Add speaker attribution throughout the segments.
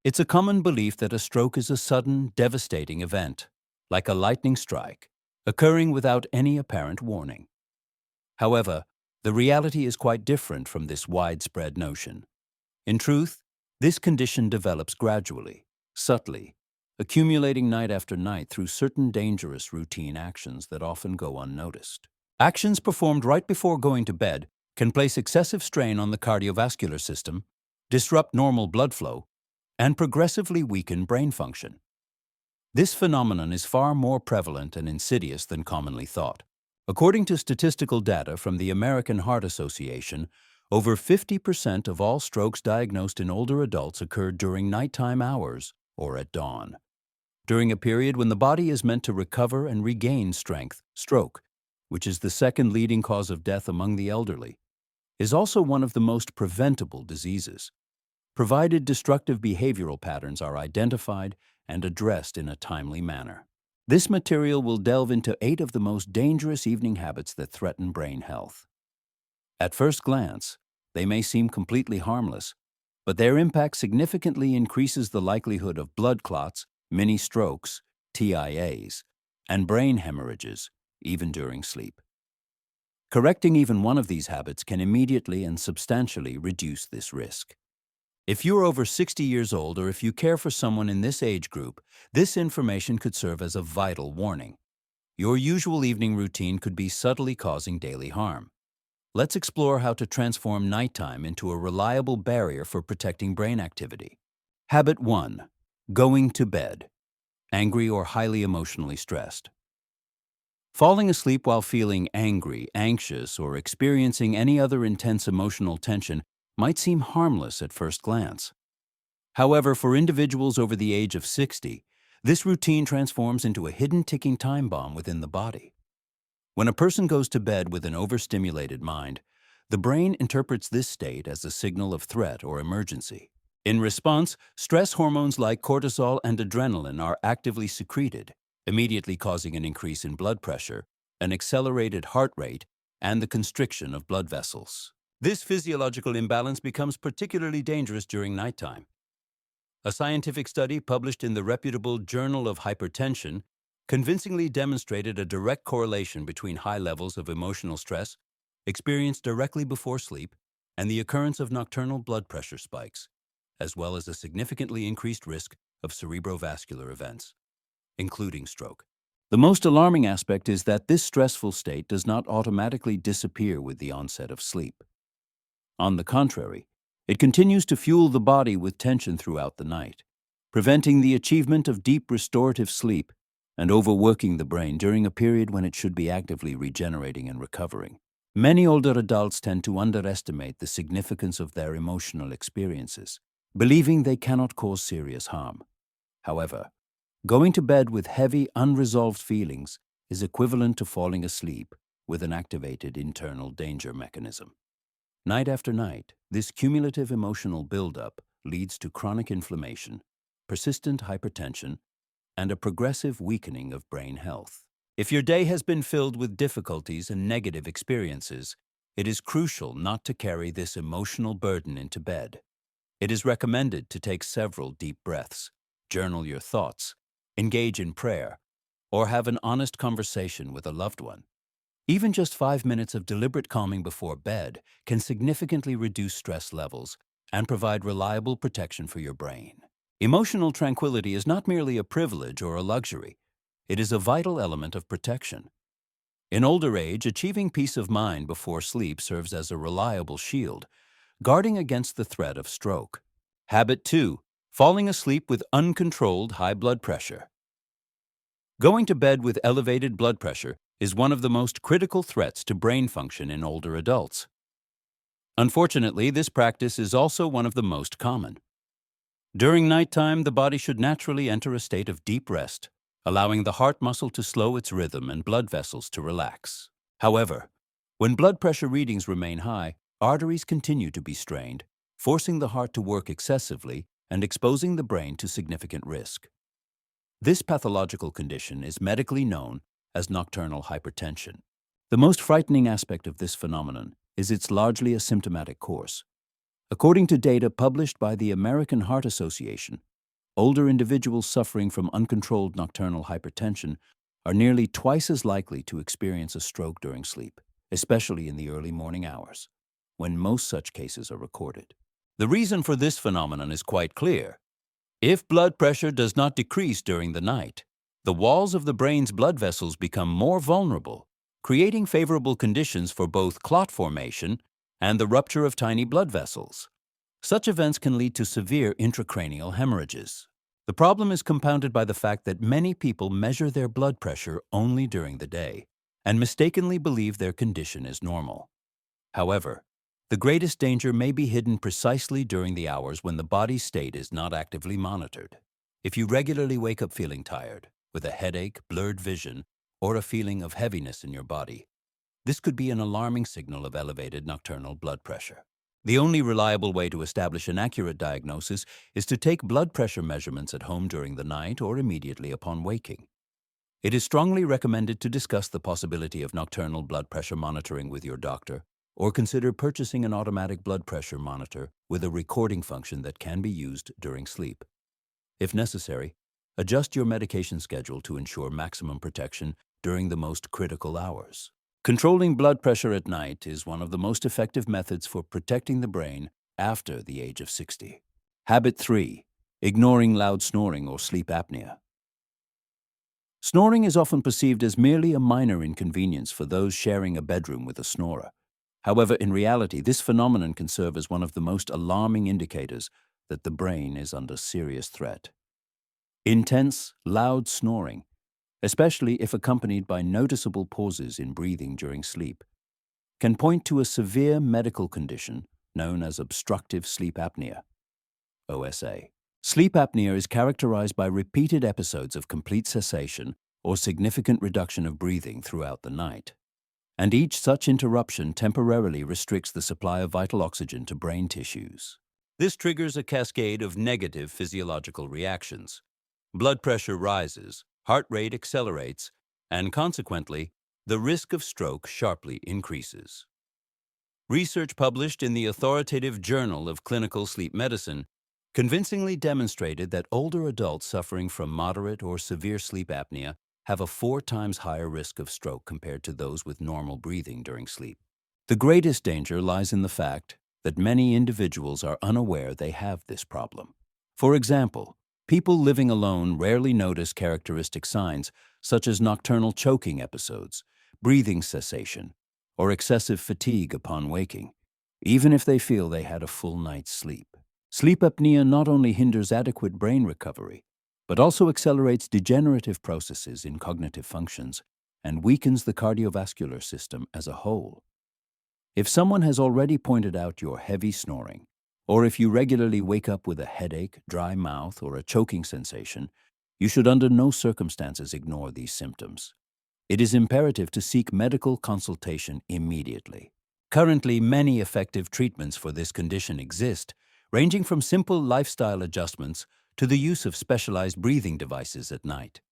Speaker 1: It's a common belief that a stroke is a sudden, devastating event, like a lightning strike, occurring without any apparent warning. However, the reality is quite different from this widespread notion. In truth, this condition develops gradually, subtly, accumulating night after night through certain dangerous routine actions that often go unnoticed. Actions performed right before going to bed can place excessive strain on the cardiovascular system, disrupt normal blood flow, and progressively weaken brain function. This phenomenon is far more prevalent and insidious than commonly thought. According to statistical data from the American Heart Association, over 50% of all strokes diagnosed in older adults occurred during nighttime hours or at dawn. During a period when the body is meant to recover and regain strength, stroke, which is the second leading cause of death among the elderly, is also one of the most preventable diseases, provided destructive behavioral patterns are identified and addressed in a timely manner. This material will delve into 8 of the most dangerous evening habits that threaten brain health. At first glance, they may seem completely harmless, but their impact significantly increases the likelihood of blood clots, mini strokes, TIAs, and brain hemorrhages, even during sleep. Correcting even one of these habits can immediately and substantially reduce this risk. If you're over 60 years old or if you care for someone in this age group, this information could serve as a vital warning. Your usual evening routine could be subtly causing daily harm. Let's explore how to transform nighttime into a reliable barrier for protecting brain activity. Habit 1. Going to bed. Angry or highly emotionally stressed. Falling asleep while feeling angry, anxious, or experiencing any other intense emotional tension might seem harmless at first glance. However, for individuals over the age of 60, this routine transforms into a hidden ticking time bomb within the body. When a person goes to bed with an overstimulated mind, the brain interprets this state as a signal of threat or emergency. In response, stress hormones like cortisol and adrenaline are actively secreted, immediately causing an increase in blood pressure, an accelerated heart rate, and the constriction of blood vessels. This physiological imbalance becomes particularly dangerous during nighttime. A scientific study published in the reputable Journal of Hypertension convincingly demonstrated a direct correlation between high levels of emotional stress experienced directly before sleep and the occurrence of nocturnal blood pressure spikes, as well as a significantly increased risk of cerebrovascular events, including stroke. The most alarming aspect is that this stressful state does not automatically disappear with the onset of sleep. On the contrary, it continues to fuel the body with tension throughout the night, preventing the achievement of deep restorative sleep and overworking the brain during a period when it should be actively regenerating and recovering. Many older adults tend to underestimate the significance of their emotional experiences, believing they cannot cause serious harm. However, going to bed with heavy, unresolved feelings is equivalent to falling asleep with an activated internal danger mechanism. Night after night, this cumulative emotional buildup leads to chronic inflammation, persistent hypertension, and a progressive weakening of brain health. If your day has been filled with difficulties and negative experiences, it is crucial not to carry this emotional burden into bed. It is recommended to take several deep breaths, journal your thoughts, engage in prayer, or have an honest conversation with a loved one. Even just 5 minutes of deliberate calming before bed can significantly reduce stress levels and provide reliable protection for your brain. Emotional tranquility is not merely a privilege or a luxury. It is a vital element of protection. In older age, achieving peace of mind before sleep serves as a reliable shield, guarding against the threat of stroke. Habit 2. Falling asleep with uncontrolled high blood pressure. Going to bed with elevated blood pressure is one of the most critical threats to brain function in older adults. Unfortunately, this practice is also one of the most common. During nighttime, the body should naturally enter a state of deep rest, allowing the heart muscle to slow its rhythm and blood vessels to relax. However, when blood pressure readings remain high, arteries continue to be strained, forcing the heart to work excessively and exposing the brain to significant risk. This pathological condition is medically known as nocturnal hypertension. The most frightening aspect of this phenomenon is its largely asymptomatic course. According to data published by the American Heart Association, older individuals suffering from uncontrolled nocturnal hypertension are nearly twice as likely to experience a stroke during sleep, especially in the early morning hours, when most such cases are recorded. The reason for this phenomenon is quite clear. If blood pressure does not decrease during the night, the walls of the brain's blood vessels become more vulnerable, creating favorable conditions for both clot formation and the rupture of tiny blood vessels. Such events can lead to severe intracranial hemorrhages. The problem is compounded by the fact that many people measure their blood pressure only during the day and mistakenly believe their condition is normal. However, the greatest danger may be hidden precisely during the hours when the body's state is not actively monitored. If you regularly wake up feeling tired, with a headache, blurred vision, or a feeling of heaviness in your body, this could be an alarming signal of elevated nocturnal blood pressure. The only reliable way to establish an accurate diagnosis is to take blood pressure measurements at home during the night or immediately upon waking. It is strongly recommended to discuss the possibility of nocturnal blood pressure monitoring with your doctor, or consider purchasing an automatic blood pressure monitor with a recording function that can be used during sleep. If necessary, adjust your medication schedule to ensure maximum protection during the most critical hours. Controlling blood pressure at night is one of the most effective methods for protecting the brain after the age of 60. Habit 3. Ignoring loud snoring or sleep apnea. Snoring is often perceived as merely a minor inconvenience for those sharing a bedroom with a snorer. However, in reality, this phenomenon can serve as one of the most alarming indicators that the brain is under serious threat. Intense, loud snoring, especially if accompanied by noticeable pauses in breathing during sleep, can point to a severe medical condition known as obstructive sleep apnea, OSA. Sleep apnea is characterized by repeated episodes of complete cessation or significant reduction of breathing throughout the night, and each such interruption temporarily restricts the supply of vital oxygen to brain tissues. This triggers a cascade of negative physiological reactions. Blood pressure rises, heart rate accelerates, and consequently, the risk of stroke sharply increases. Research published in the authoritative Journal of Clinical Sleep Medicine convincingly demonstrated that older adults suffering from moderate or severe sleep apnea have a 4 times higher risk of stroke compared to those with normal breathing during sleep. The greatest danger lies in the fact that many individuals are unaware they have this problem. For example, people living alone rarely notice characteristic signs such as nocturnal choking episodes, breathing cessation, or excessive fatigue upon waking, even if they feel they had a full night's sleep. Sleep apnea not only hinders adequate brain recovery, but also accelerates degenerative processes in cognitive functions and weakens the cardiovascular system as a whole. If someone has already pointed out your heavy snoring, or if you regularly wake up with a headache, dry mouth, or a choking sensation, you should under no circumstances ignore these symptoms. It is imperative to seek medical consultation immediately. Currently, many effective treatments for this condition exist, ranging from simple lifestyle adjustments to the use of specialized breathing devices at night.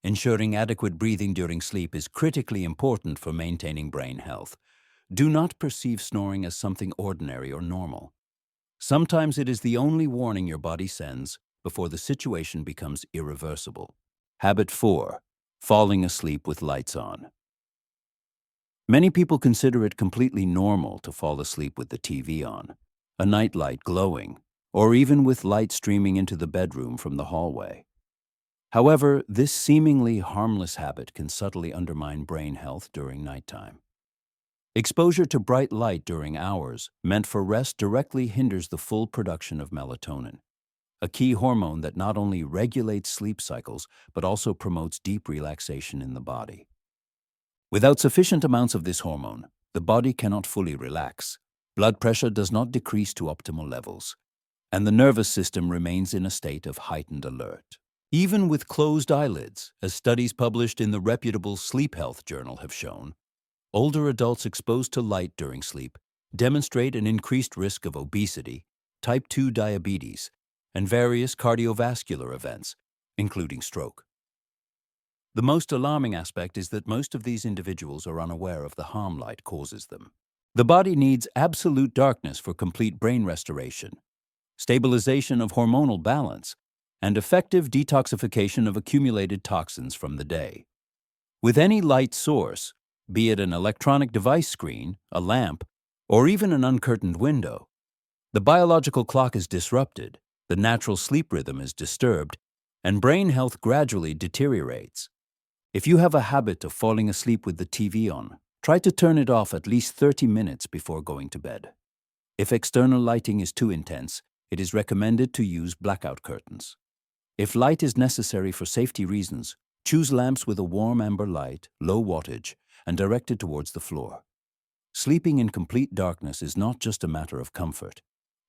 Speaker 1: Ensuring adequate breathing during sleep is critically important for maintaining brain health. Do not perceive snoring as something ordinary or normal. Sometimes it is the only warning your body sends before the situation becomes irreversible. Habit 4. Falling asleep with lights on. Many people consider it completely normal to fall asleep with the TV on, a nightlight glowing, or even with light streaming into the bedroom from the hallway. However, this seemingly harmless habit can subtly undermine brain health during nighttime. Exposure to bright light during hours meant for rest directly hinders the full production of melatonin, a key hormone that not only regulates sleep cycles but also promotes deep relaxation in the body. Without sufficient amounts of this hormone, the body cannot fully relax, blood pressure does not decrease to optimal levels, and the nervous system remains in a state of heightened alert. Even with closed eyelids, as studies published in the reputable Sleep Health Journal have shown, older adults exposed to light during sleep demonstrate an increased risk of obesity, type 2 diabetes, and various cardiovascular events, including stroke. The most alarming aspect is that most of these individuals are unaware of the harm light causes them. The body needs absolute darkness for complete brain restoration, stabilization of hormonal balance, and effective detoxification of accumulated toxins from the day. With any light source, be it an electronic device screen, a lamp, or even an uncurtained window, the biological clock is disrupted, the natural sleep rhythm is disturbed, and brain health gradually deteriorates. If you have a habit of falling asleep with the TV on, try to turn it off at least 30 minutes before going to bed. If external lighting is too intense, it is recommended to use blackout curtains. If light is necessary for safety reasons, choose lamps with a warm amber light, low wattage, and directed towards the floor. Sleeping in complete darkness is not just a matter of comfort.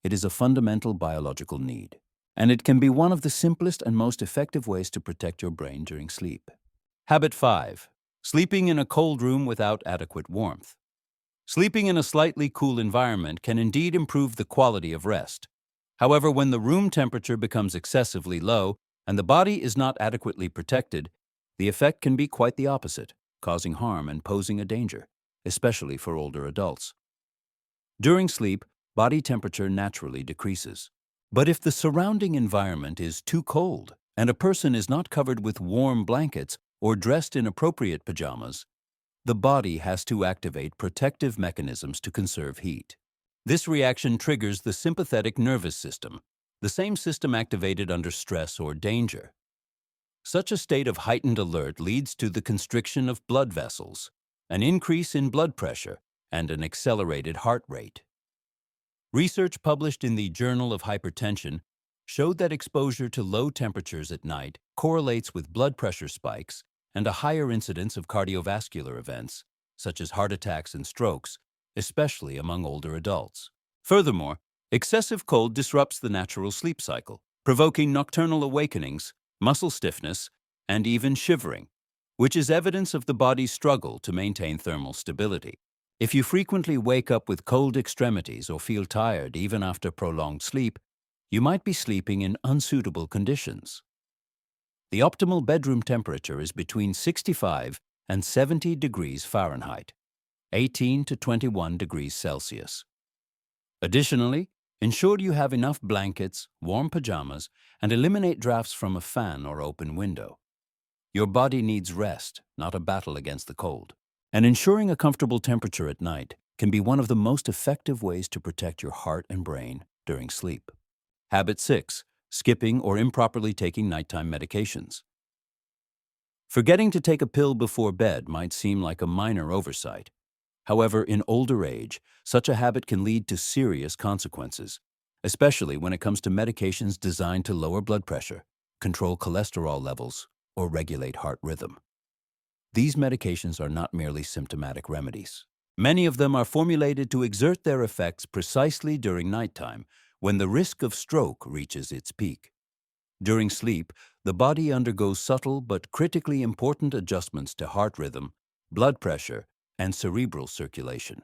Speaker 1: It is a fundamental biological need, and it can be one of the simplest and most effective ways to protect your brain during sleep. Habit 5. Sleeping in a cold room without adequate warmth. Sleeping in a slightly cool environment can indeed improve the quality of rest. However, when the room temperature becomes excessively low and the body is not adequately protected, the effect can be quite the opposite, causing harm and posing a danger, especially for older adults. During sleep, body temperature naturally decreases. But if the surrounding environment is too cold and a person is not covered with warm blankets or dressed in appropriate pajamas, the body has to activate protective mechanisms to conserve heat. This reaction triggers the sympathetic nervous system, the same system activated under stress or danger. Such a state of heightened alert leads to the constriction of blood vessels, an increase in blood pressure, and an accelerated heart rate. Research published in the Journal of Hypertension showed that exposure to low temperatures at night correlates with blood pressure spikes and a higher incidence of cardiovascular events, such as heart attacks and strokes, especially among older adults. Furthermore, excessive cold disrupts the natural sleep cycle, provoking nocturnal awakenings, muscle stiffness, and even shivering, which is evidence of the body's struggle to maintain thermal stability. If you frequently wake up with cold extremities or feel tired even after prolonged sleep, you might be sleeping in unsuitable conditions. The optimal bedroom temperature is between 65 and 70 degrees Fahrenheit, 18 to 21 degrees Celsius. Additionally, ensure you have enough blankets, warm pajamas, and eliminate drafts from a fan or open window. Your body needs rest, not a battle against the cold. And ensuring a comfortable temperature at night can be one of the most effective ways to protect your heart and brain during sleep. Habit 6. Skipping or improperly taking nighttime medications. Forgetting to take a pill before bed might seem like a minor oversight. However, in older age, such a habit can lead to serious consequences, especially when it comes to medications designed to lower blood pressure, control cholesterol levels, or regulate heart rhythm. These medications are not merely symptomatic remedies. Many of them are formulated to exert their effects precisely during nighttime, when the risk of stroke reaches its peak. During sleep, the body undergoes subtle but critically important adjustments to heart rhythm, blood pressure, and cerebral circulation.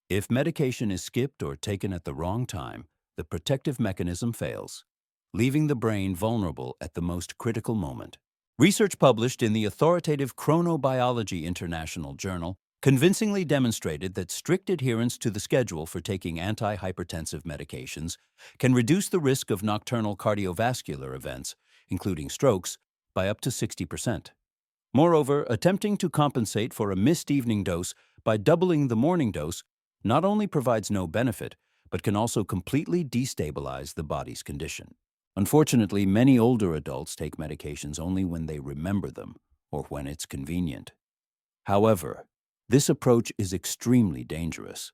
Speaker 1: If medication is skipped or taken at the wrong time, the protective mechanism fails, leaving the brain vulnerable at the most critical moment. Research published in the authoritative Chronobiology International Journal convincingly demonstrated that strict adherence to the schedule for taking antihypertensive medications can reduce the risk of nocturnal cardiovascular events, including strokes, by up to 60%. Moreover, attempting to compensate for a missed evening dose by doubling the morning dose not only provides no benefit, but can also completely destabilize the body's condition. Unfortunately, many older adults take medications only when they remember them or when it's convenient. However, this approach is extremely dangerous.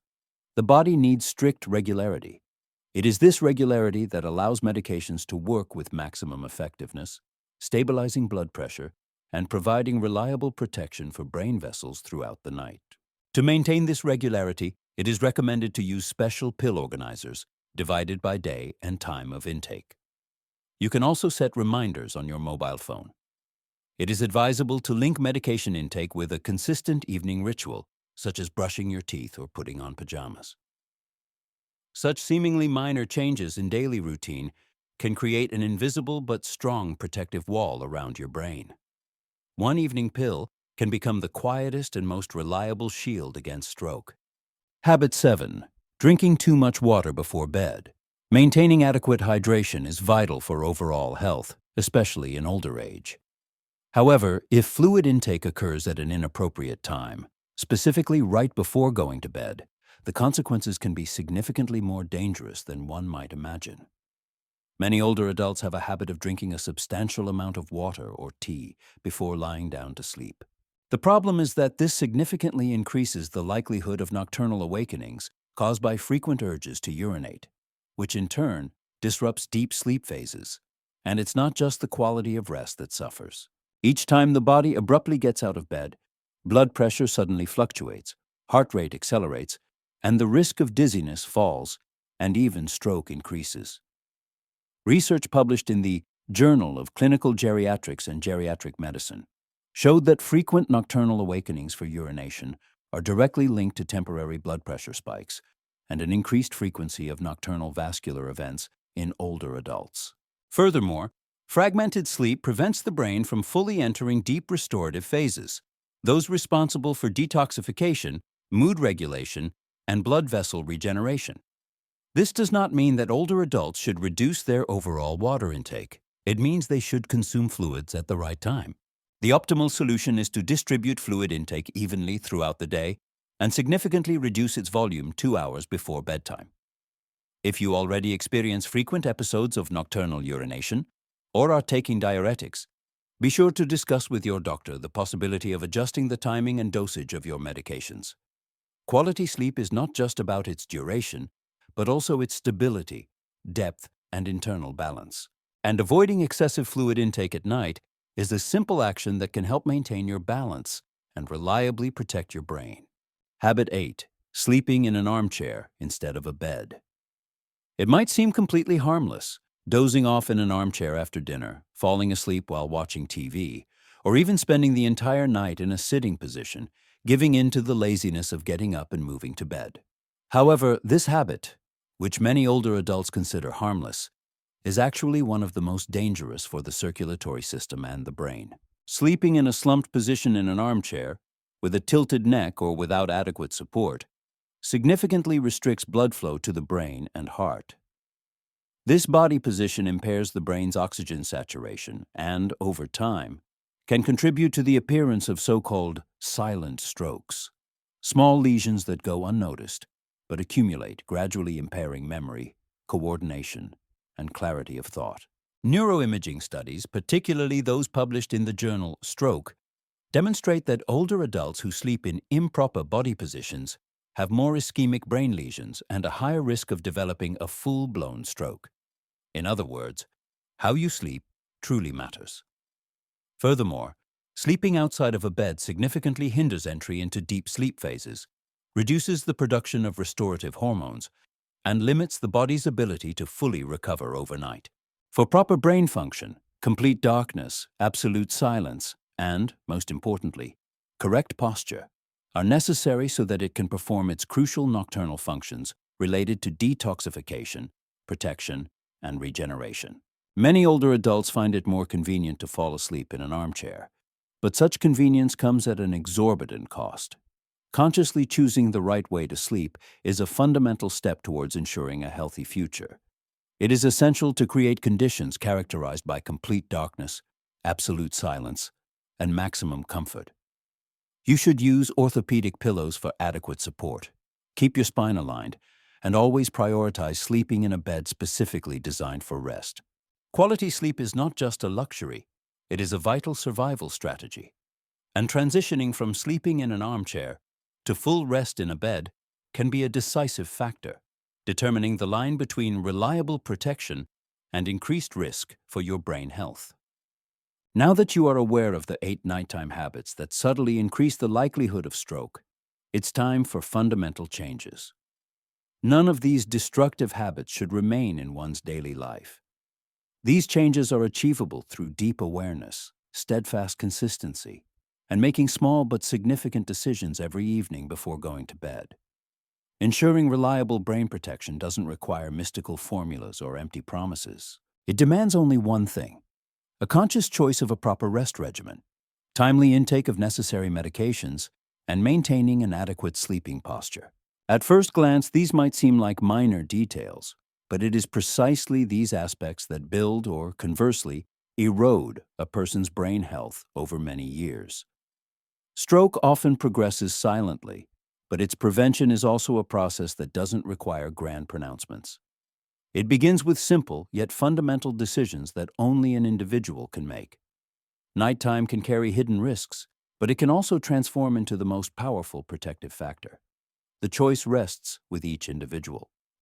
Speaker 1: The body needs strict regularity. It is this regularity that allows medications to work with maximum effectiveness, stabilizing blood pressure, and providing reliable protection for brain vessels throughout the night. To maintain this regularity, it is recommended to use special pill organizers, divided by day and time of intake. You can also set reminders on your mobile phone. It is advisable to link medication intake with a consistent evening ritual, such as brushing your teeth or putting on pajamas. Such seemingly minor changes in daily routine can create an invisible but strong protective wall around your brain. One evening pill can become the quietest and most reliable shield against stroke. Habit 7. Drinking too much water before bed. Maintaining adequate hydration is vital for overall health, especially in older age. However, if fluid intake occurs at an inappropriate time, specifically right before going to bed, the consequences can be significantly more dangerous than one might imagine. Many older adults have a habit of drinking a substantial amount of water or tea before lying down to sleep. The problem is that this significantly increases the likelihood of nocturnal awakenings caused by frequent urges to urinate, which in turn disrupts deep sleep phases. And it's not just the quality of rest that suffers. Each time the body abruptly gets out of bed, blood pressure suddenly fluctuates, heart rate accelerates, and the risk of dizziness falls, and even stroke increases. Research published in the Journal of Clinical Geriatrics and Geriatric Medicine showed that frequent nocturnal awakenings for urination are directly linked to temporary blood pressure spikes and an increased frequency of nocturnal vascular events in older adults. Furthermore, fragmented sleep prevents the brain from fully entering deep restorative phases, those responsible for detoxification, mood regulation, and blood vessel regeneration. This does not mean that older adults should reduce their overall water intake. It means they should consume fluids at the right time. The optimal solution is to distribute fluid intake evenly throughout the day and significantly reduce its volume 2 hours before bedtime. If you already experience frequent episodes of nocturnal urination or are taking diuretics, be sure to discuss with your doctor the possibility of adjusting the timing and dosage of your medications. Quality sleep is not just about its duration, but also its stability, depth, and internal balance. And avoiding excessive fluid intake at night is a simple action that can help maintain your balance and reliably protect your brain. Habit 8. Sleeping in an armchair instead of a bed. It might seem completely harmless, dozing off in an armchair after dinner, falling asleep while watching TV, or even spending the entire night in a sitting position, giving in to the laziness of getting up and moving to bed. However, this habit, which many older adults consider harmless, is actually one of the most dangerous for the circulatory system and the brain. Sleeping in a slumped position in an armchair, with a tilted neck or without adequate support, significantly restricts blood flow to the brain and heart. This body position impairs the brain's oxygen saturation and, over time, can contribute to the appearance of so-called silent strokes, small lesions that go unnoticed but accumulate, gradually impairing memory, coordination, and clarity of thought. Neuroimaging studies, particularly those published in the journal Stroke, demonstrate that older adults who sleep in improper body positions have more ischemic brain lesions and a higher risk of developing a full-blown stroke. In other words, how you sleep truly matters. Furthermore, sleeping outside of a bed significantly hinders entry into deep sleep phases, reduces the production of restorative hormones, and limits the body's ability to fully recover overnight. For proper brain function, complete darkness, absolute silence, and, most importantly, correct posture are necessary so that it can perform its crucial nocturnal functions related to detoxification, protection, and regeneration. Many older adults find it more convenient to fall asleep in an armchair, but such convenience comes at an exorbitant cost. Consciously choosing the right way to sleep is a fundamental step towards ensuring a healthy future. It is essential to create conditions characterized by complete darkness, absolute silence, and maximum comfort. You should use orthopedic pillows for adequate support. Keep your spine aligned, and always prioritize sleeping in a bed specifically designed for rest. Quality sleep is not just a luxury, it is a vital survival strategy. And transitioning from sleeping in an armchair to full rest in a bed can be a decisive factor, determining the line between reliable protection and increased risk for your brain health. Now that you are aware of the 8 nighttime habits that subtly increase the likelihood of stroke, it's time for fundamental changes. None of these destructive habits should remain in one's daily life. These changes are achievable through deep awareness, steadfast consistency, and making small but significant decisions every evening before going to bed. Ensuring reliable brain protection doesn't require mystical formulas or empty promises. It demands only one thing: a conscious choice of a proper rest regimen, timely intake of necessary medications, and maintaining an adequate sleeping posture. At first glance, these might seem like minor details, But it is precisely these aspects that build or, conversely, erode a person's brain health over many years. Stroke often progresses silently, but its prevention is also a process that doesn't require grand pronouncements. It begins with simple yet fundamental decisions that only an individual can make. Nighttime can carry hidden risks, but it can also transform into the most powerful protective factor. The choice rests with each individual.